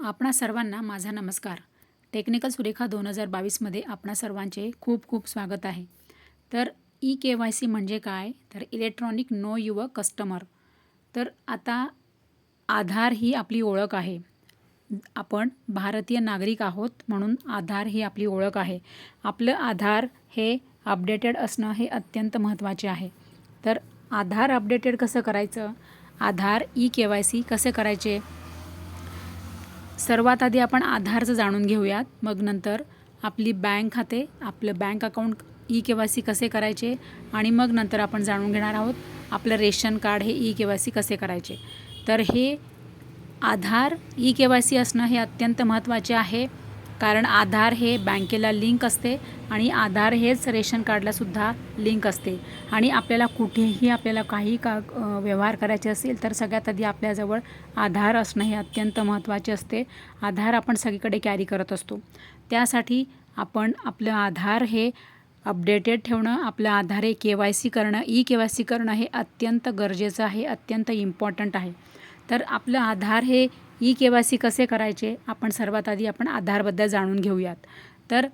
आपणा सर्वांना माझा नमस्कार. टेक्निकल सुरेखा 2022मध्ये आपणा सर्वांचे खूप खूप स्वागत आहे. तर ई-के-वाय-सी म्हणजे काय? तर इलेक्ट्रॉनिक नो युअर कस्टमर. तर आता आधार ही आपली ओळख आहे. आपण भारतीय नागरिक आहोत म्हणून आधार ही आपली ओळख आहे. आपलं आधार हे अपडेटेड असणं हे अत्यंत महत्त्वाचे आहे. तर आधार अपडेटेड कसं करायचं? आधार ई-के-वाय-सी कसे करायचे? सर्वात आधी आपण आधारचं जाणून घेऊयात. मग नंतर आपली बँक खाते, आपलं बँक अकाउंट ई-के-वाय-सी कसे करायचे आणि मग नंतर आपण जाणून घेणार आहोत आपलं रेशन कार्ड हे ई-के-वाय-सी कसे करायचे. तर हे आधार ई-के-वाय-सी असणं हे अत्यंत महत्त्वाचे आहे. कारण आधार हे बँकेला लिंक असते आणि आधार हेच रेशन कार्डलासुद्धा लिंक असते. आणि आपल्याला कुठेही आपल्याला काही व्यवहार करायचे असेल तर सगळ्यात आधी आपल्याजवळ आधार असणं हे अत्यंत महत्त्वाचे असते. आधार आपण सगळीकडे कॅरी करत असतो. त्यासाठी आपण आपलं आधार हे अपडेटेड ठेवणं, आपलं आधार हे के-वाय-सी करणं, ई-के-वाय-सी करणं हे अत्यंत गरजेचं आहे, अत्यंत इम्पॉर्टंट आहे. तर आपलं आधार हे ई-के-वाय-सी कसे करायचे? आपण सर्वात आधी आपण आधारबद्दल जाणून घेऊयात. तर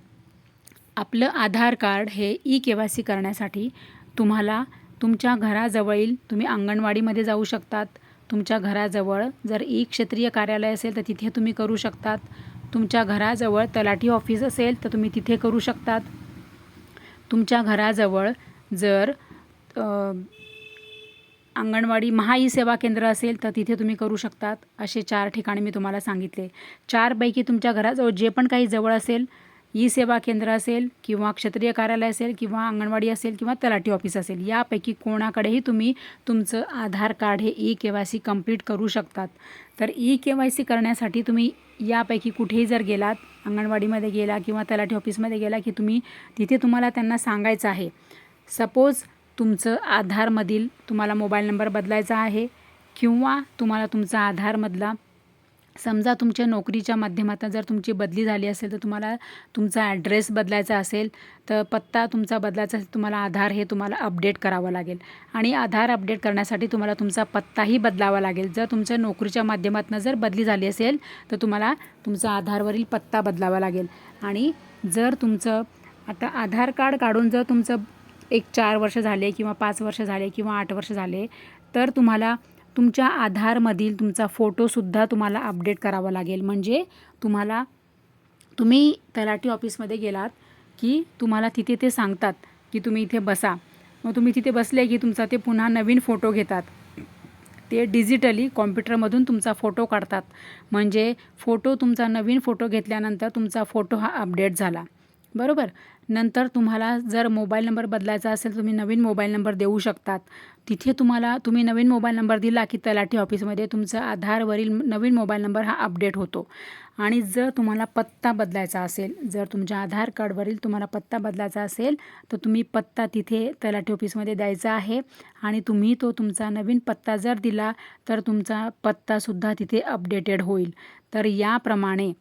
आपलं आधार कार्ड हे ई-के-वाय-सी करण्यासाठी तुम्हाला तुमच्या घराजवळील तुम्ही अंगणवाडीमध्ये जाऊ शकतात. तुमच्या घराजवळ जर ई-क्षेत्रीय कार्यालय असेल तर तिथे तुम्ही करू शकतात. तुमच्या घराजवळ तलाठी ऑफिस असेल तर तुम्ही तिथे करू शकतात. तुमच्या घराजवळ जर अंगणवाडी ई सेवा केंद्र असेल तर तिथे तुम्ही करू शकतात. असे 4 ठिकाणी मी तुम्हाला सांगितले. 4पैकी तुमच्या घराजवळ जे पण काही जवळ असेल, ई सेवा केंद्र असेल किंवा क्षेत्रीय कार्यालय असेल किंवा अंगणवाडी असेल किंवा तलाठी ऑफिस असेल, यापैकी कोणाकडेही तुम्ही तुमचं आधार कार्ड हे ई-के-वाय-सी कंप्लीट करू शकतात. तर ई-के-वाय-सी करण्यासाठी तुम्ही यापैकी कुठेही जर गेलात, अंगणवाडीमध्ये गेला किंवा तलाठी ऑफिसमध्ये गेला की तिथे तुम्हाला त्यांना सांगायचं आहे. सपोज तुमचं आधारमधील तुम्हाला मोबाईल नंबर बदलायचा आहे किंवा तुम्हाला तुमचा आधारमधला समजा तुमच्या नोकरीच्या माध्यमातून जर तुमची बदली झाली असेल तर तुम्हाला तुमचा ॲड्रेस बदलायचा असेल तर पत्ता तुमचा बदलायचा असेल, तुम्हाला आधार हे तुम्हाला अपडेट करावं लागेल. आणि आधार अपडेट करण्यासाठी तुम्हाला तुमचा पत्ताही बदलावा लागेल. जर तुमच्या नोकरीच्या माध्यमातून जर बदली झाली असेल तर तुम्हाला तुमचा आधारवरील पत्ता बदलावा लागेल. आणि जर तुमचं आता आधार कार्ड काढून जर तुमचं 4 वर्ष झाले किंवा 5 वर्ष झाले किंवा 8 वर्ष झाले तर तुम्हाला तुमच्या आधारमधील तुमचा फोटोसुद्धा तुम्हाला अपडेट करावा लागेल. म्हणजे तुम्ही तलाठी ऑफिसमध्ये गेलात की तुम्हाला तिथे ते सांगतात की तुम्ही इथे बसा. मग तुम्ही तिथे बसले की तुमचा ते पुन्हा नवीन फोटो घेतात. ते डिजिटली कॉम्प्युटरमधून तुमचा फोटो काढतात. म्हणजे तुमचा नवीन फोटो घेतल्यानंतर तुमचा फोटो हा अपडेट झाला, बरोबर. नंतर तुम्हाला जर मोबाईल नंबर बदलायचा असेल तुम्ही नवीन मोबाईल नंबर देऊ शकतात. तिथे तुम्ही नवीन मोबाईल नंबर दिला की तलाठी ऑफिसमध्ये तुमचा आधारवरील नवीन मोबाईल नंबर हा अपडेट होतो. आणि जर तुम्हाला पत्ता बदलायचा असेल, जर तुमच्या आधार कार्डवरील तुम्हाला पत्ता बदलायचा असेल तर तुम्ही पत्ता तिथे तलाठी ऑफिसमध्ये द्यायचा आहे. आणि तुम्ही तुमचा नवीन पत्ता जर दिला तर तुमचा पत्तासुद्धा तिथे अपडेटेड होईल. तर याप्रमाणे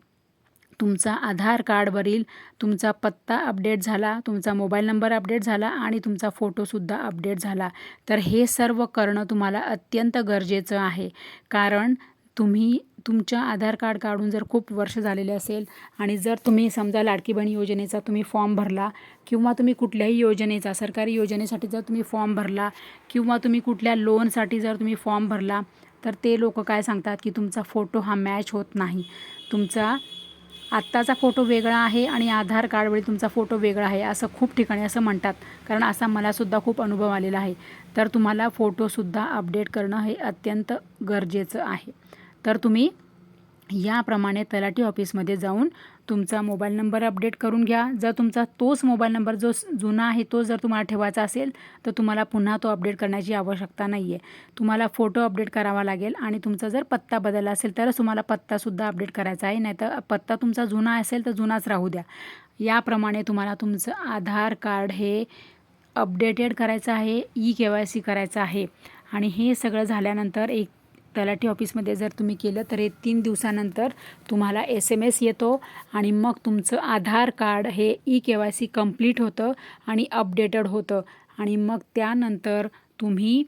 तुमचा आधार कार्डवरील तुमचा पत्ता अपडेट झाला, तुमचा मोबाईल नंबर अपडेट झाला आणि तुमचा फोटोसुद्धा अपडेट झाला. तर हे सर्व करणं तुम्हाला अत्यंत गरजेचं आहे. कारण तुम्ही तुमच्या आधार कार्ड काढून जर खूप वर्ष झालेले असेल आणि जर तुम्ही समजा लाडकी बहीण योजनेचा तुम्ही फॉर्म भरला किंवा तुम्ही कुठल्याही योजनेचा सरकारी योजनेसाठी जर तुम्ही फॉर्म भरला किंवा तुम्ही कुठल्या लोनसाठी जर तुम्ही फॉर्म भरला तर ते लोक काय सांगतात की तुमचा फोटो हा मॅच होत नाही. तुमचा आत्ताचा फोटो वेगळा आहे आणि आधार कार्डवरील तुमचा फोटो वेगळा आहे असं खूप ठिकाणी असं म्हणतात. कारण असा मलासुद्धा खूप अनुभव आलेला आहे. तर तुम्हाला फोटोसुद्धा अपडेट करणं हे अत्यंत गरजेचं आहे. तर तुम्ही याप्रमाणे तलाठी ऑफिसमध्ये जाऊन तुमचा मोबाईल नंबर अपडेट करून घ्या. जर तुमचा तोच मोबाईल नंबर जो जुना आहे तो जर तुम्हाला ठेवायचा असेल तर तुम्हाला पुन्हा तो अपडेट करण्याची आवश्यकता नाही आहे. तुम्हाला फोटो अपडेट करावा लागेल आणि तुमचा जर पत्ता बदलला असेल तरच तुम्हाला पत्तासुद्धा अपडेट करायचा आहे. नाहीतर पत्ता तुमचा जुना असेल तर जुनाच राहू द्या. याप्रमाणे तुम्हाला तुमचं आधार कार्ड हे अपडेटेड करायचं आहे, ई-के-वाय-सी करायचं आहे. आणि हे सगळं झाल्यानंतर तलाठी ऑफिसमध्ये जर तुम्ही केलं तर 3 दिवसानंतर तुम्हाला SMS येतो आणि मग तुमचं आधार कार्ड हे ई-के-वाय-सी कंप्लीट होतं आणि अपडेटेड होतं. आणि मग त्यानंतर तुम्ही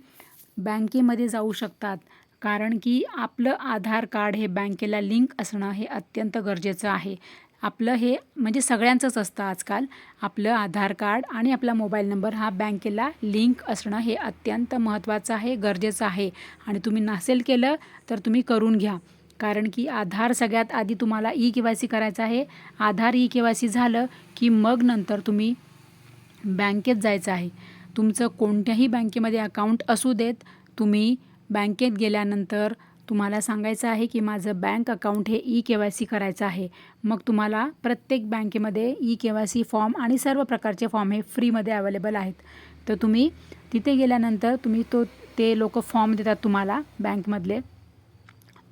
बँकेमध्ये जाऊ शकतात. कारण की आपलं आधार कार्ड हे बँकेला लिंक असणं हे अत्यंत गरजेचं आहे. आपलं हे म्हणजे सगळ्यांचंच असतं आजकाल. आपलं आधार कार्ड आणि आपला मोबाईल नंबर हा बँकेला लिंक असणं हे अत्यंत महत्त्वाचं आहे, गरजेचं आहे. आणि तुम्ही नसेल केलं तर तुम्ही करून घ्या. कारण की आधार सगळ्यात आधी तुम्हाला ई-के-वाय-सी करायचं आहे. आधार ई-के-वाय-सी झालं की मग नंतर तुम्ही बँकेत जायचं आहे. तुमचं कोणत्याही बँकेमध्ये अकाउंट असू देत, तुम्ही बँकेत गेल्यानंतर तुम्हाला सांगायचं आहे की माझं बँक अकाउंट हे ई-के-वाय-सी करायचं आहे. मग तुम्हाला प्रत्येक बँकेमध्ये ई-के-वाय-सी फॉर्म आणि सर्व प्रकारचे फॉर्म हे फ्रीमध्ये अवेलेबल आहेत. तर तुम्ही तिथे गेल्यानंतर ते लोक फॉर्म देतात तुम्हाला बँकमधले.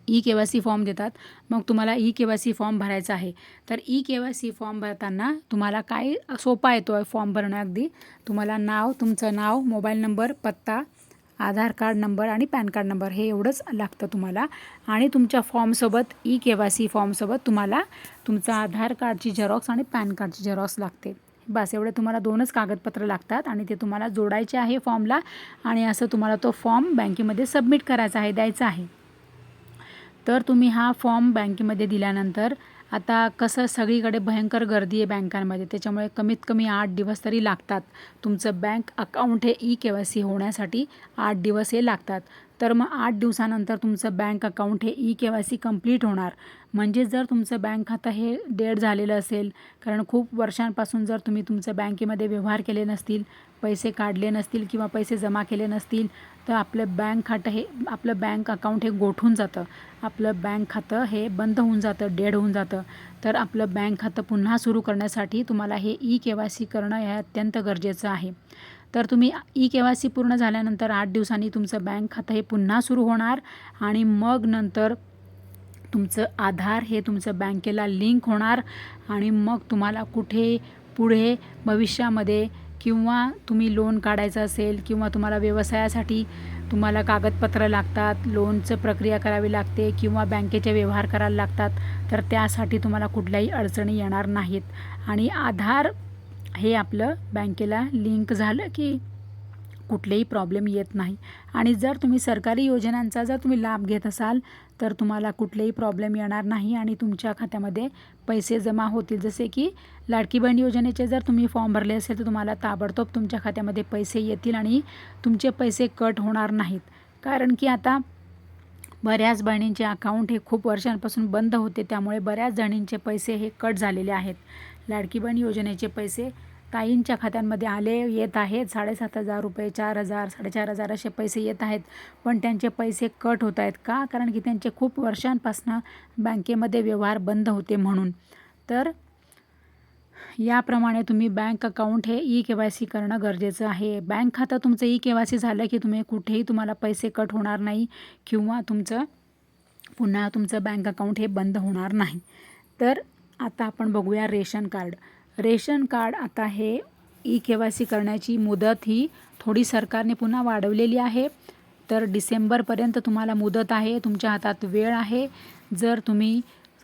ई-के-वाय-सी फॉर्म देतात. मग तुम्हाला ई-के-वाय-सी फॉर्म भरायचा आहे. तर ई-के-वाय-सी फॉर्म भरताना तुम्हाला काय सोपा येतो आहे फॉर्म भरणं अगदी. तुम्हाला तुमचं नाव, मोबाईल नंबर, पत्ता, आधार कार्ड नंबर आणि पॅन कार्ड नंबर हे एवढंच लागतं तुम्हाला. आणि तुमच्या फॉर्मसोबत ई-के-वाय-सी फॉर्मसोबत तुम्हाला तुमचं आधार कार्डची झेरॉक्स आणि पॅन कार्डची झेरॉक्स लागते. बस एवढे तुम्हाला 2च कागदपत्र लागतात आणि ते तुम्हाला जोडायचे आहे फॉर्मला. आणि असं तुम्हाला तो फॉर्म बँकेमध्ये सबमिट करायचा आहे, द्यायचा आहे. तर तुम्ही हा फॉर्म बँकेमध्ये दिल्यानंतर आता कसं सगळीकडे भयंकर गर्दी आहे बँकांमध्ये, त्याच्यामुळे कमीत कमी 8 दिवस तरी लागतात. तुमचं बँक अकाउंट हे ई-के-वाय-सी होण्यासाठी 8 दिवस हे लागतात. तर मग 8 दिवसानंतर तुमचं बँक अकाउंट हे ई-के-वाय-सी कंप्लीट होणार. म्हणजे जर तुमचं बँक खातं हे डेड झालेलं असेल, कारण खूप वर्षांपासून जर तुम्ही तुमचं बँकेमध्ये व्यवहार केले नसतील, पैसे काढले नसतील किंवा पैसे जमा केले नसतील, तर आपलं बँक अकाउंट हे गोठून जातं. आपलं बँक खातं हे बंद होऊन जातं, डेड होऊन जातं. तर आपलं बँक खातं पुन्हा सुरू करण्यासाठी तुम्हाला हे ई-के-वाय-सी करणं हे अत्यंत गरजेचं आहे. तर तुम्ही ई-के-वाय-सी पूर्ण झाल्यानंतर 8 दिवसांनी तुमचं बँक खातं हे पुन्हा सुरू होणार. आणि मग नंतर तुमचं आधार हे तुमचं बँकेला लिंक होणार. आणि मग तुम्हाला कुठे पुढे भविष्यामध्ये किंवा तुम्ही लोन काढायचं असेल किंवा तुम्हाला व्यवसायासाठी तुम्हाला कागदपत्र लागतात, लोनचं प्रक्रिया करावी लागते किंवा बँकेचे व्यवहार करायला लागतात, तर त्यासाठी तुम्हाला कुठल्याही अडचणी येणार नाहीत. आणि आधार हे आपलं बँकेला लिंक झालं की कुठलेही प्रॉब्लेम येत नाही. आणि जर तुम्ही सरकारी योजनांचा जर तुम्ही लाभ घेत असाल तर तुम्हाला कुठलेही प्रॉब्लेम येणार नाही आणि तुमच्या खात्यामध्ये पैसे जमा होतील. जसे की लाडकी बहीण योजनेचे जर तुम्ही फॉर्म भरले असेल तर तुम्हाला ताबडतोब तुमच्या खात्यामध्ये पैसे येतील आणि तुमचे पैसे कट होणार नाहीत. कारण की आता बऱ्याच बहिणींचे अकाउंट हे खूप वर्षांपासून बंद होते, त्यामुळे बऱ्याच जणींचे पैसे हे कट झालेले आहेत. लाडकी बहीण योजनेचे पैसे ताईंच्या खात्यांमध्ये येत आहेत. 7,500 रुपये, 4,000, 4,500 असे पैसे येत आहेत. पण त्यांचे पैसे कट होत आहेत का? कारण की त्यांचे खूप वर्षांपासून बँकेमध्ये व्यवहार बंद होते म्हणून. तर याप्रमाणे तुम्ही बँक अकाउंट हे ई-के-वाय-सी करणं गरजेचं आहे. बँक खातं तुमचं ई-के-वाय-सी झालं की कुठेही तुम्हाला पैसे कट होणार नाही किंवा पुन्हा तुमचं बँक अकाउंट हे बंद होणार नाही. तर आता आपण बघूया रेशन कार्ड. रेशन कार्ड आता हे ई-के-वाय-सी करण्याची मुदत ही थोडी सरकारने पुन्हा वाढवलेली आहे. तर डिसेंबरपर्यंत तुम्हाला मुदत आहे, तुमच्या हातात वेळ आहे. जर तुम्ही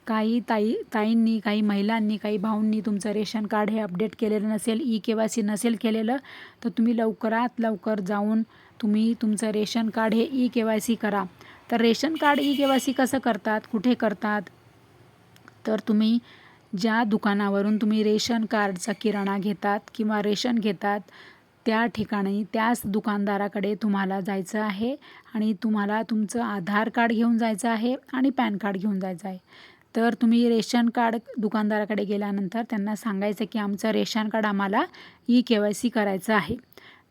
काही ताईंनी, काही महिलांनी, काही भाऊंनी तुमचं रेशन कार्ड हे अपडेट केलेलं नसेल, ई-के-वाय-सी नसेल केलेलं, तर तुम्ही लवकरात लवकर जाऊन तुम्ही तुमचं रेशन कार्ड हे ई-के-वाय-सी करा. तर रेशन कार्ड ई-के-वाय-सी कसं करतात, कुठे करतात? तर तुम्ही ज्या दुकानावरून तुम्ही रेशन कार्डचा किराणा घेतात किंवा रेशन घेतात त्या ठिकाणी त्याच दुकानदाराकडे तुम्हाला जायचं आहे आणि तुम्हाला तुमचं आधार कार्ड घेऊन जायचं आहे आणि पॅन कार्ड घेऊन जायचं आहे. तर तुम्ही रेशन कार्ड दुकानदाराकडे गेल्यानंतर त्यांना सांगायचं की आमचं रेशन कार्ड आम्हाला ई-के-वाय-सी करायचं आहे.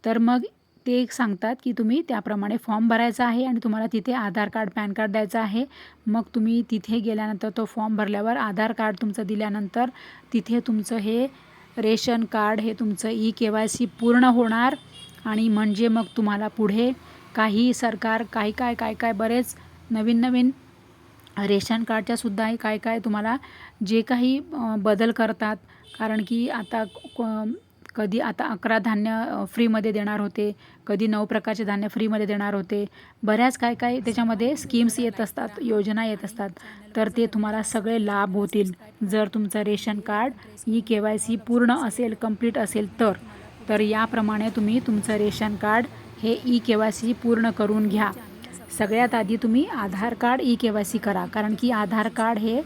तर मग ते सांगतात की तुम्ही त्याप्रमाणे फॉर्म भरायचा आहे आणि तुम्हाला तिथे आधार कार्ड, पॅन कार्ड द्यायचं आहे. मग तुम्ही तिथे गेल्यानंतर तो फॉर्म भरल्यावर आधार कार्ड तुमचं दिल्यानंतर तिथे तुमचं हे रेशन कार्ड हे तुमचं ई-के-वाय-सी पूर्ण होणार. आणि म्हणजे मग तुम्हाला पुढे काही सरकार काय बरेच नवीन रेशन कार्डच्या सुद्धा काय तुम्हाला जे काही बदल करतात. कारण की कधी आता 11 धान्य फ्रीमध्ये देणार होते, कधी 9 प्रकारचे धान्य फ्रीमध्ये देणार होते. बऱ्याच काय त्याच्यामध्ये स्कीम्स येत असतात, योजना येत असतात. तर ते तुम्हाला सगळे लाभ होतील जर तुमचं रेशन कार्ड ई-के-वाय-सी पूर्ण असेल, कंप्लीट असेल तर याप्रमाणे तुम्ही तुमचं रेशन कार्ड हे ई-के-वाय-सी पूर्ण करून घ्या. सगळ्यात आधी तुम्ही आधार कार्ड ई-के-वाय-सी करा, कारण की आधार कार्ड हे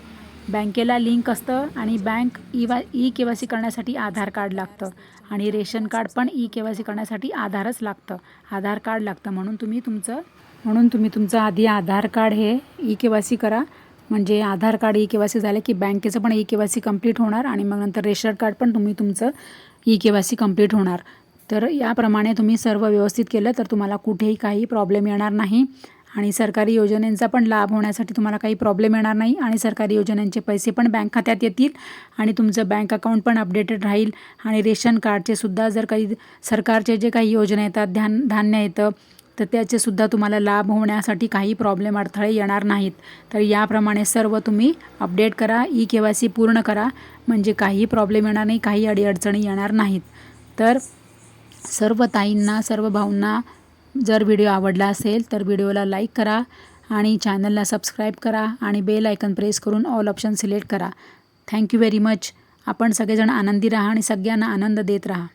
बँकेला लिंक असतं आणि बँक ई-के-वाय-सी करण्यासाठी आधार कार्ड लागतं आणि रेशन कार्ड पण ई-के-वाय-सी करण्यासाठी आधारच लागतं, आधार कार्ड लागतं. म्हणून तुम्ही तुमचं आधी आधार कार्ड हे ई-के-वाय-सी करा. म्हणजे आधार कार्ड ई-के-वाय-सी झालं की बँकेचं पण ई-के-वाय-सी कंप्लीट होणार आणि मग नंतर रेशन कार्ड पण तुमचं ई-के-वाय-सी कंप्लीट होणार. तर याप्रमाणे तुम्ही सर्व व्यवस्थित केलं तर तुम्हाला कुठेही काही प्रॉब्लेम येणार नाही आणि सरकारी योजनांचा पण लाभ होण्यासाठी तुम्हाला काही प्रॉब्लेम येणार नाही आणि सरकारी योजनांचे पैसे पण बँक खात्यात येतील आणि तुमचं बँक अकाउंट पण अपडेटेड राहील. आणि रेशन कार्डचे सुद्धा जर काही सरकारचे जे काही योजना येतात, धान्य येतं, तर त्याचेसुद्धा तुम्हाला लाभ होण्यासाठी काही प्रॉब्लेम अडथळे येणार नाहीत. तर याप्रमाणे सर्व तुम्ही अपडेट करा, ई-के-वाय-सी पूर्ण करा, म्हणजे काही प्रॉब्लेम येणार नाही, काही अडीअडचणी येणार नाहीत. तर सर्व ताईंना, सर्व भाऊंना जर व्हिडिओ आवडला असेल तर व्हिडिओला लाईक करा आणि चॅनलला सबस्क्राईब करा आणि बेल आयकन प्रेस करून ऑल ऑप्शन सिलेक्ट करा. Thank you very much. आपण सगळेजण आनंदी राहा आणि सगळ्यांना आनंद देत राहा.